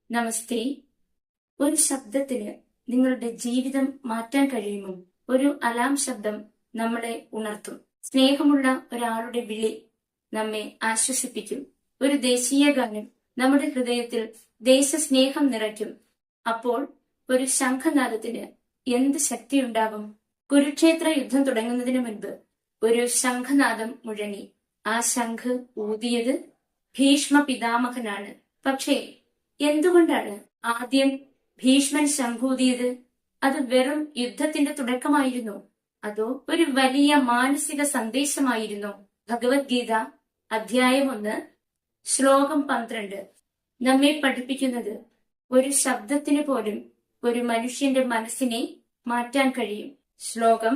നമസ്തേ. ഒരു ശബ്ദത്തിന് നിങ്ങളുടെ ജീവിതം മാറ്റാൻ കഴിയുമോ? ഒരു അലാം ശബ്ദം നമ്മളെ ഉണർത്തും. സ്നേഹമുള്ള ഒരാളുടെ വിളി നമ്മെ ആശ്വസിപ്പിക്കും. ഒരു ദേശീയ ഗാനം നമ്മുടെ ഹൃദയത്തിൽ ദേശസ്നേഹം നിറയ്ക്കും. അപ്പോൾ ഒരു ശംഖനാദത്തിന് എന്ത് ശക്തിയുണ്ടാകും? കുരുക്ഷേത്ര യുദ്ധം തുടങ്ങുന്നതിന് മുൻപ് ഒരു ശംഖനാദം മുഴങ്ങി. ആ ശംഖ് ഊതിയത് ഭീഷ്മ പിതാമഹനാണ്. പക്ഷേ എന്തുകൊണ്ടാണ് ആദ്യം ഭീഷ്മൻ ശംഖൂതിയത്? അത് വെറും യുദ്ധത്തിന്റെ തുടക്കമായിരുന്നോ? അതോ ഒരു വലിയ മാനസിക സന്ദേശമായിരുന്നോ? ഭഗവത്ഗീത അധ്യായം 1 ശ്ലോകം 12 നമ്മെ പഠിപ്പിക്കുന്നത് ഒരു ശബ്ദത്തിന് പോലും ഒരു മനുഷ്യന്റെ മനസ്സിനെ മാറ്റാൻ കഴിയും. ശ്ലോകം: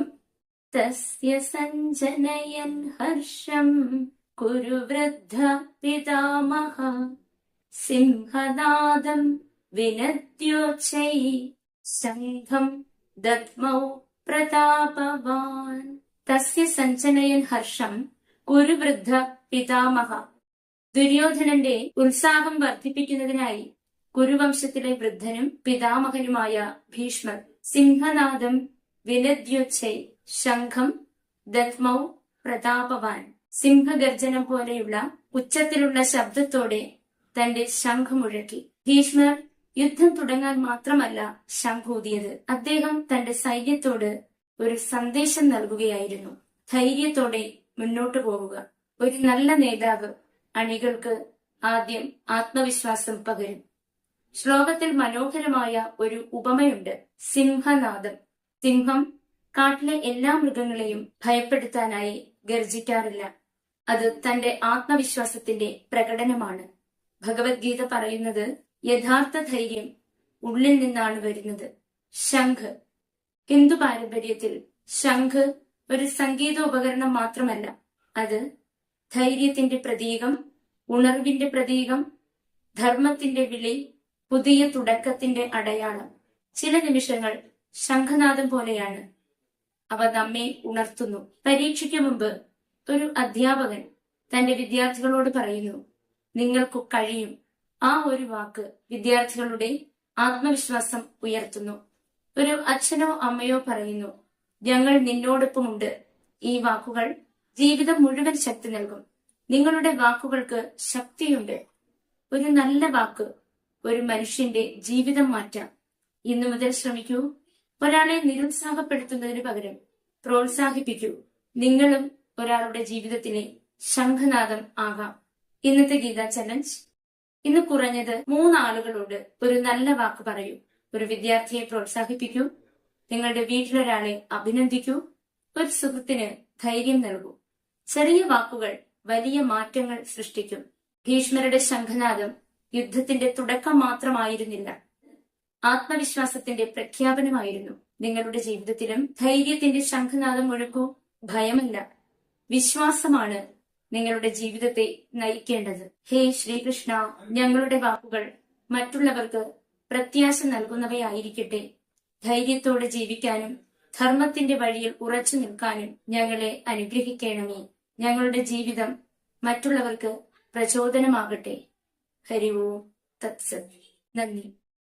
തസ്യ സഞ്ജനയൻ ഹർഷം കുരു വൃദ്ധ പിതാമഹ സിംഹനാദം വിനദ്യോച്ചൈ ശംഖം ദദ്മൗ പ്രതാപവാൻ. തസ്യ സഞ്ജനയൻ ഹർഷം കുരുവൃദ്ധ പിതാമഹ. ദുര്യോധനന്റെ ഉത്സാഹം വർദ്ധിപ്പിക്കുന്നതിനായി കുരുവംശത്തിലെ വൃദ്ധനും പിതാമഹനുമായ ഭീഷ്മർ സിംഹനാദം വിനദ്യോച്ചൈ ശംഖം ദദ്മൗ പ്രതാപവാൻ. സിംഹഗർജനം പോലെയുള്ള ഉച്ചത്തിലുള്ള ശബ്ദത്തോടെ തന്റെ ശംഖ് മുഴക്കി. ഭീഷ്മർ യുദ്ധം തുടങ്ങാൻ മാത്രമല്ല ശംഖൂതിയത്, അദ്ദേഹം തന്റെ സൈന്യത്തോട് ഒരു സന്ദേശം നൽകുകയായിരുന്നു. ധൈര്യത്തോടെ മുന്നോട്ടു പോവുക. ഒരു നല്ല നേതാവ് അണികൾക്ക് ആദ്യം ആത്മവിശ്വാസം പകരും. ശ്ലോകത്തിൽ മനോഹരമായ ഒരു ഉപമയുണ്ട്. സിംഹനാദം. സിംഹം കാട്ടിലെ എല്ലാ മൃഗങ്ങളെയും ഭയപ്പെടുത്താനായി ഗർജിക്കാറില്ല. അത് തന്റെ ആത്മവിശ്വാസത്തിന്റെ പ്രകടനമാണ്. ഭഗവത്ഗീത പറയുന്നത് യഥാർത്ഥ ധൈര്യം ഉള്ളിൽ നിന്നാണ് വരുന്നത്. ശംഖ്. ഹിന്ദു പാരമ്പര്യത്തിൽ ശംഖ് ഒരു സംഗീതോപകരണം മാത്രമല്ല, അത് ധൈര്യത്തിന്റെ പ്രതീകം, ഉണർവിന്റെ പ്രതീകം, ധർമ്മത്തിന്റെ വിളി, പുതിയ തുടക്കത്തിന്റെ അടയാളം. ചില നിമിഷങ്ങൾ ശംഖനാദം പോലെയാണ്. അവ നമ്മെ ഉണർത്തുന്നു. പരീക്ഷയ്ക്ക് മുമ്പ് ഒരു അധ്യാപകൻ തന്റെ വിദ്യാർത്ഥികളോട് പറയുന്നു, നിങ്ങൾക്ക് കഴിയും. ആ ഒരു വാക്ക് വിദ്യാർത്ഥികളുടെ ആത്മവിശ്വാസം ഉയർത്തുന്നു. ഒരു അച്ഛനോ അമ്മയോ പറയുന്നു, ഞങ്ങൾ നിന്നോടൊപ്പമുണ്ട്. ഈ വാക്കുകൾ ജീവിതം മുഴുവൻ ശക്തി നൽകും. നിങ്ങളുടെ വാക്കുകൾക്ക് ശക്തിയുണ്ട്. ഒരു നല്ല വാക്ക് ഒരു മനുഷ്യന്റെ ജീവിതം മാറ്റാം. ഇന്നു മുതൽ ശ്രമിക്കൂ. ഒരാളെ നിരുത്സാഹപ്പെടുത്തുന്നതിന് പകരം പ്രോത്സാഹിപ്പിക്കൂ. നിങ്ങളും ഒരാളുടെ ജീവിതത്തിലെ ശംഖനാദം ആകാം. ഇന്നത്തെ ഗീതാ ചലഞ്ച്: ഇന്ന് കുറഞ്ഞത് 3 ആളുകളോട് ഒരു നല്ല വാക്ക് പറയൂ. ഒരു വിദ്യാർത്ഥിയെ പ്രോത്സാഹിപ്പിക്കൂ. നിങ്ങളുടെ വീട്ടിലൊരാളെ അഭിനന്ദിക്കൂ. ഒരു സുഹൃത്തിന് ധൈര്യം നൽകൂ. ചെറിയ വാക്കുകൾ വലിയ മാറ്റങ്ങൾ സൃഷ്ടിക്കും. ഭീഷ്മരുടെ ശംഖനാദം യുദ്ധത്തിന്റെ തുടക്കം മാത്രമായിരുന്നില്ല, ആത്മവിശ്വാസത്തിന്റെ പ്രഖ്യാപനമായിരുന്നു. നിങ്ങളുടെ ജീവിതത്തിലും ധൈര്യത്തിന്റെ ശംഖനാദം മുഴക്കൂ. ഭയമല്ല, വിശ്വാസമാണ് നിങ്ങളുടെ ജീവിതത്തെ നയിക്കേണ്ടത്. ഹേ ശ്രീകൃഷ്ണ, ഞങ്ങളുടെ വാക്കുകൾ മറ്റുള്ളവർക്ക് പ്രത്യാശ നൽകുന്നവയായിരിക്കട്ടെ. ധൈര്യത്തോടെ ജീവിക്കാനും ധർമ്മത്തിന്റെ വഴിയിൽ ഉറച്ചു നിൽക്കാനും ഞങ്ങളെ അനുഗ്രഹിക്കണമേ. ഞങ്ങളുടെ ജീവിതം മറ്റുള്ളവർക്ക് പ്രചോദനമാകട്ടെ. ഹരി ഓം തത്സത്. നന്ദി.